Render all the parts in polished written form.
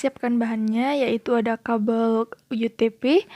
Siapkan bahannya, yaitu ada kabel UTP,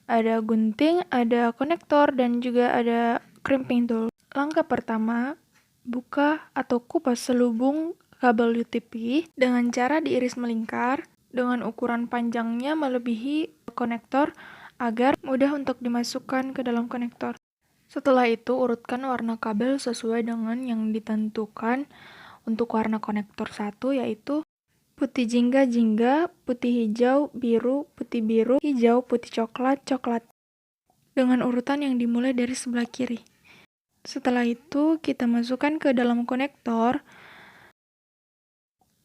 ada gunting, ada konektor, dan juga ada crimping tool. Langkah pertama, buka atau kupas selubung kabel UTP dengan cara diiris melingkar dengan ukuran panjangnya melebihi konektor agar mudah untuk dimasukkan ke dalam konektor. Setelah itu, urutkan warna kabel sesuai dengan yang ditentukan. Untuk warna konektor 1 yaitu putih jingga, putih hijau, biru, hijau, putih coklat, coklat. Dengan urutan yang dimulai dari sebelah kiri. Setelah itu, kita masukkan ke dalam konektor,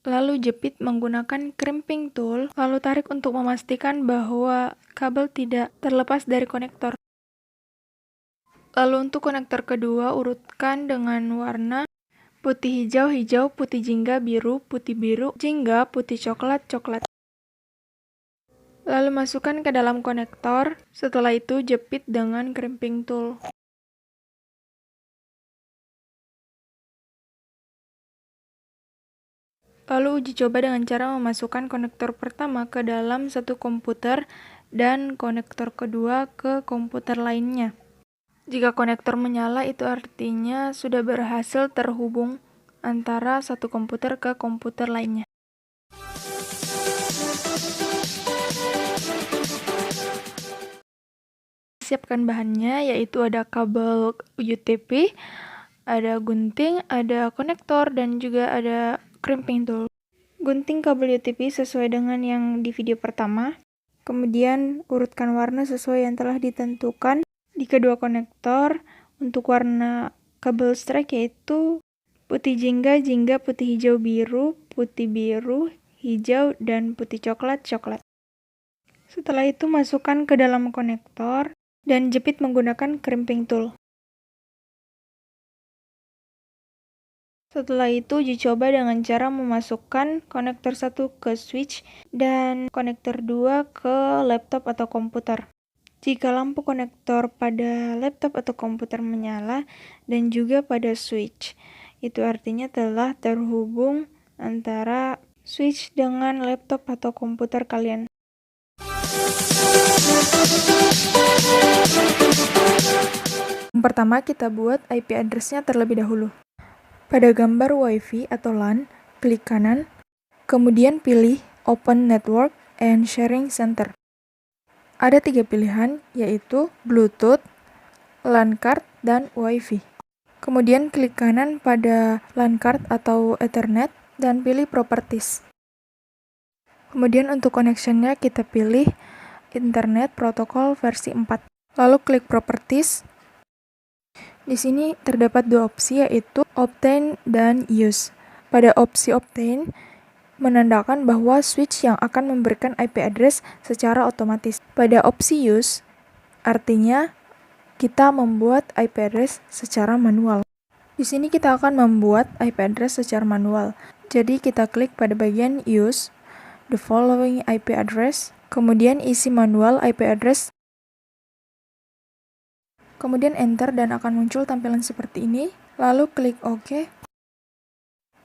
lalu jepit menggunakan crimping tool, lalu tarik untuk memastikan bahwa kabel tidak terlepas dari konektor. Lalu untuk konektor kedua, urutkan dengan warna putih hijau, putih jingga, biru, jingga, putih coklat, coklat. Lalu masukkan ke dalam konektor, setelah itu jepit dengan crimping tool. Lalu uji coba dengan cara memasukkan konektor pertama ke dalam satu komputer dan konektor kedua ke komputer lainnya. Jika konektor menyala, itu artinya sudah berhasil terhubung antara satu komputer ke komputer lainnya. Siapkan bahannya, yaitu ada kabel UTP, ada gunting, ada konektor, dan juga ada crimping tool. Gunting kabel UTP sesuai dengan yang di video pertama. Kemudian urutkan warna sesuai yang telah ditentukan di kedua konektor. Untuk warna kabel strike yaitu putih jingga, putih hijau, biru, hijau, dan putih coklat, coklat. Setelah itu masukkan ke dalam konektor dan jepit menggunakan crimping tool. Setelah itu, uji coba dengan cara memasukkan konektor 1 ke switch dan konektor 2 ke laptop atau komputer. Jika lampu konektor pada laptop atau komputer menyala dan juga pada switch, itu artinya telah terhubung antara switch dengan laptop atau komputer kalian. Yang pertama, kita buat IP address-nya terlebih dahulu. Pada gambar Wi-Fi atau LAN, klik kanan, kemudian pilih Open Network and Sharing Center. Ada 3 pilihan, yaitu Bluetooth, LAN card, dan Wi-Fi. Kemudian klik kanan pada LAN card atau Ethernet dan pilih Properties. Kemudian untuk connection-nya kita pilih Internet Protocol versi 4. Lalu klik Properties. Di sini terdapat 2 opsi, yaitu Obtain dan Use. Pada opsi Obtain, menandakan bahwa switch yang akan memberikan IP address secara otomatis. Pada opsi Use, artinya kita membuat IP address secara manual. Di sini kita akan membuat IP address secara manual. Jadi kita klik pada bagian Use, the following IP address, kemudian isi manual IP address, kemudian enter dan akan muncul tampilan seperti ini. Lalu klik OK.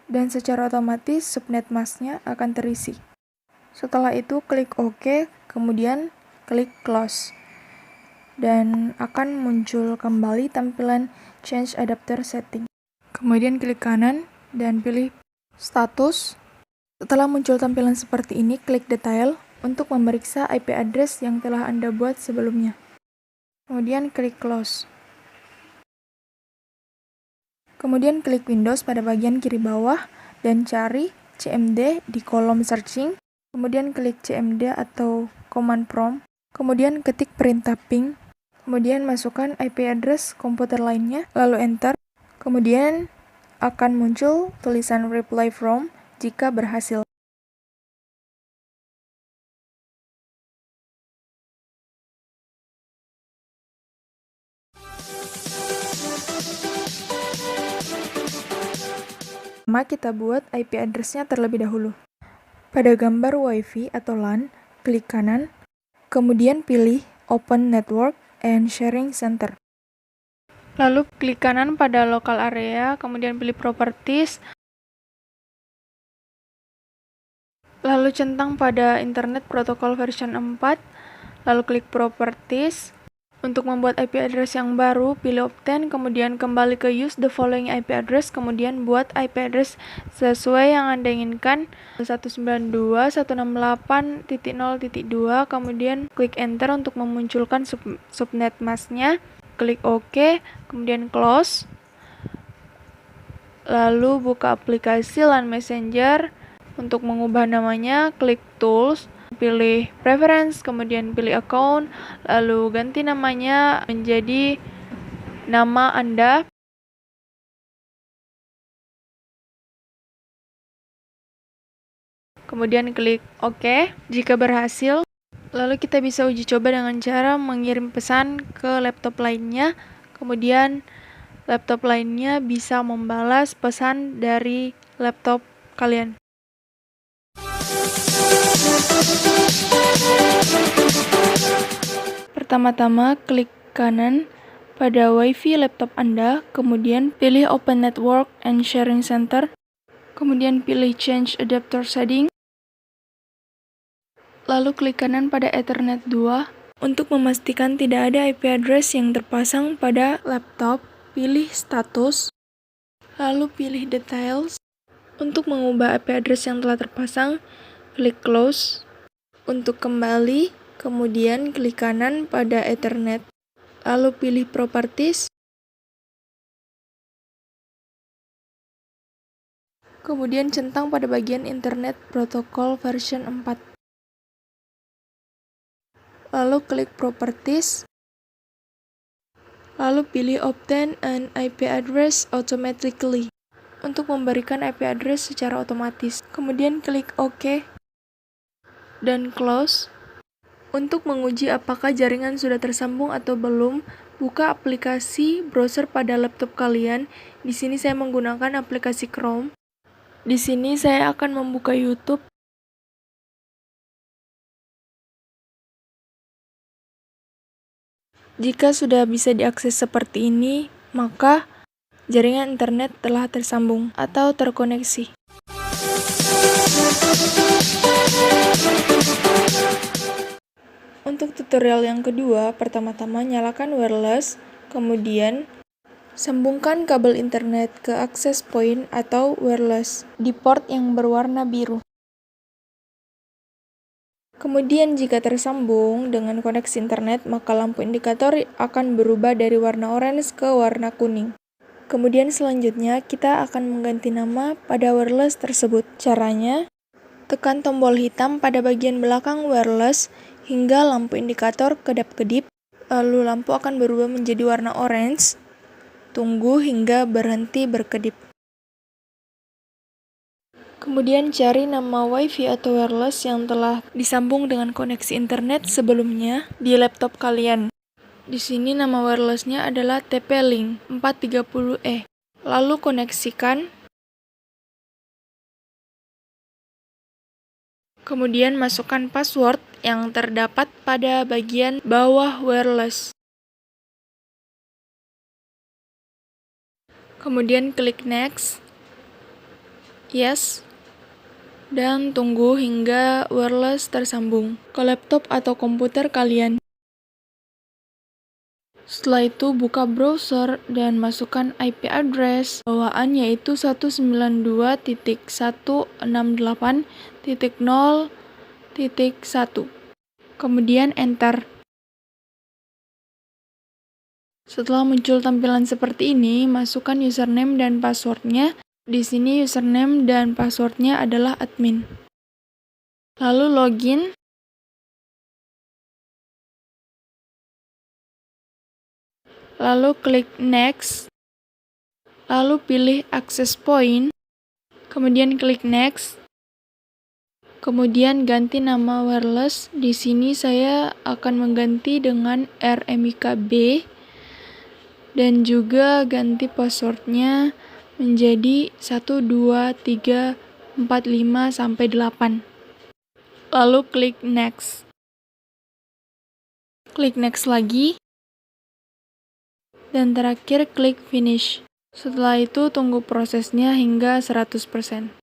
Dan secara otomatis subnet mask-nya akan terisi. Setelah itu klik OK, kemudian klik Close. Dan akan muncul kembali tampilan Change Adapter Setting. Kemudian klik kanan dan pilih Status. Setelah muncul tampilan seperti ini, klik Detail untuk memeriksa IP address yang telah Anda buat sebelumnya. Kemudian klik Close. Kemudian klik Windows pada bagian kiri bawah dan cari CMD di kolom searching. Kemudian klik CMD atau command prompt. Kemudian ketik perintah ping. Kemudian masukkan IP address komputer lainnya, lalu enter. Kemudian akan muncul tulisan reply from jika berhasil. Pertama, kita buat IP address-nya terlebih dahulu. Pada gambar Wi-Fi atau LAN, klik kanan, kemudian pilih Open Network and Sharing Center. Lalu klik kanan pada Local Area, kemudian pilih Properties. Lalu centang pada Internet Protocol version 4, lalu klik Properties. Untuk membuat IP address yang baru, pilih Obtain, kemudian kembali ke Use the following IP address, kemudian buat IP address sesuai yang Anda inginkan, 192.168.0.2, kemudian klik Enter untuk memunculkan subnet masknya, klik OK, kemudian Close, lalu buka aplikasi LAN Messenger. Untuk mengubah namanya, klik Tools, pilih Preference, kemudian pilih Account, lalu ganti namanya menjadi nama Anda. Kemudian klik OK. Jika berhasil, lalu kita bisa uji coba dengan cara mengirim pesan ke laptop lainnya. Kemudian laptop lainnya bisa membalas pesan dari laptop kalian. Pertama-tama, klik kanan pada WiFi laptop Anda, kemudian pilih Open Network and Sharing Center, kemudian pilih Change Adapter Setting, lalu klik kanan pada Ethernet 2. Untuk memastikan tidak ada IP address yang terpasang pada laptop, pilih Status, lalu pilih Details. Untuk mengubah IP address yang telah terpasang, klik Close. Untuk kembali, kemudian klik kanan pada Ethernet, lalu pilih Properties, kemudian centang pada bagian Internet Protocol version 4. Lalu klik Properties, lalu pilih Obtain an IP address automatically untuk memberikan IP address secara otomatis. Kemudian klik OK dan Close. Untuk menguji apakah jaringan sudah tersambung atau belum, buka aplikasi browser pada laptop kalian. Di sini saya menggunakan aplikasi Chrome. Di sini saya akan membuka YouTube. Jika sudah bisa diakses seperti ini, maka jaringan internet telah tersambung atau terkoneksi. Untuk tutorial yang kedua, pertama-tama nyalakan wireless, kemudian sambungkan kabel internet ke access point atau wireless di port yang berwarna biru. Kemudian jika tersambung dengan koneksi internet, maka lampu indikator akan berubah dari warna orange ke warna kuning. Kemudian selanjutnya kita akan mengganti nama pada wireless tersebut. Caranya, tekan tombol hitam pada bagian belakang wireless hingga lampu indikator kedap-kedip, lalu lampu akan berubah menjadi warna orange. Tunggu hingga berhenti berkedip. Kemudian cari nama WiFi atau wireless yang telah disambung dengan koneksi internet sebelumnya di laptop kalian. Di sini nama wirelessnya adalah TP-Link 430E. Lalu koneksikan. Kemudian masukkan password yang terdapat pada bagian bawah wireless. Kemudian klik Next, Yes, dan tunggu hingga wireless tersambung ke laptop atau komputer kalian. Setelah itu buka browser dan masukkan IP address bawaan yaitu 192.168.0.1. Kemudian enter. Setelah muncul tampilan seperti ini, masukkan username dan passwordnya. Di sini username dan passwordnya adalah admin. Lalu login. Lalu klik next. Lalu pilih access point. Kemudian klik next. Kemudian ganti nama wireless. Di sini saya akan mengganti dengan RMIKB. Dan juga ganti passwordnya menjadi 12345-8. Lalu klik next. Klik next lagi. Dan terakhir klik finish. Setelah itu tunggu prosesnya hingga 100%.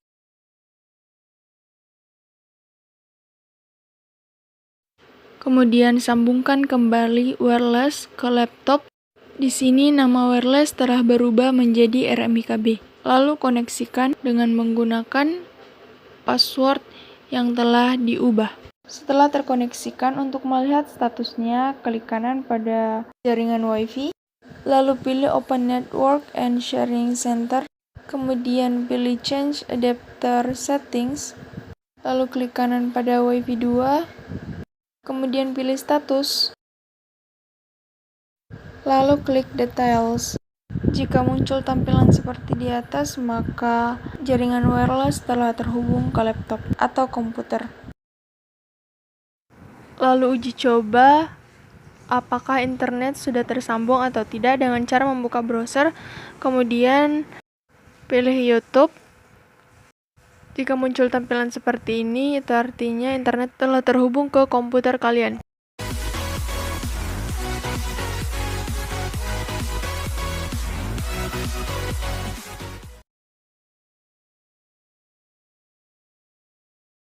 Kemudian sambungkan kembali wireless ke laptop. Di sini nama wireless telah berubah menjadi RMIKB. Lalu koneksikan dengan menggunakan password yang telah diubah. Setelah terkoneksikan, untuk melihat statusnya, klik kanan pada jaringan Wi-Fi, lalu pilih Open Network and Sharing Center, kemudian pilih Change Adapter Settings, lalu klik kanan pada Wi-Fi 2, kemudian pilih Status, lalu klik Details. Jika muncul tampilan seperti di atas, maka jaringan wireless telah terhubung ke laptop atau komputer. Lalu uji coba apakah internet sudah tersambung atau tidak dengan cara membuka browser, kemudian pilih YouTube. Jika muncul tampilan seperti ini, itu artinya internet telah terhubung ke komputer kalian.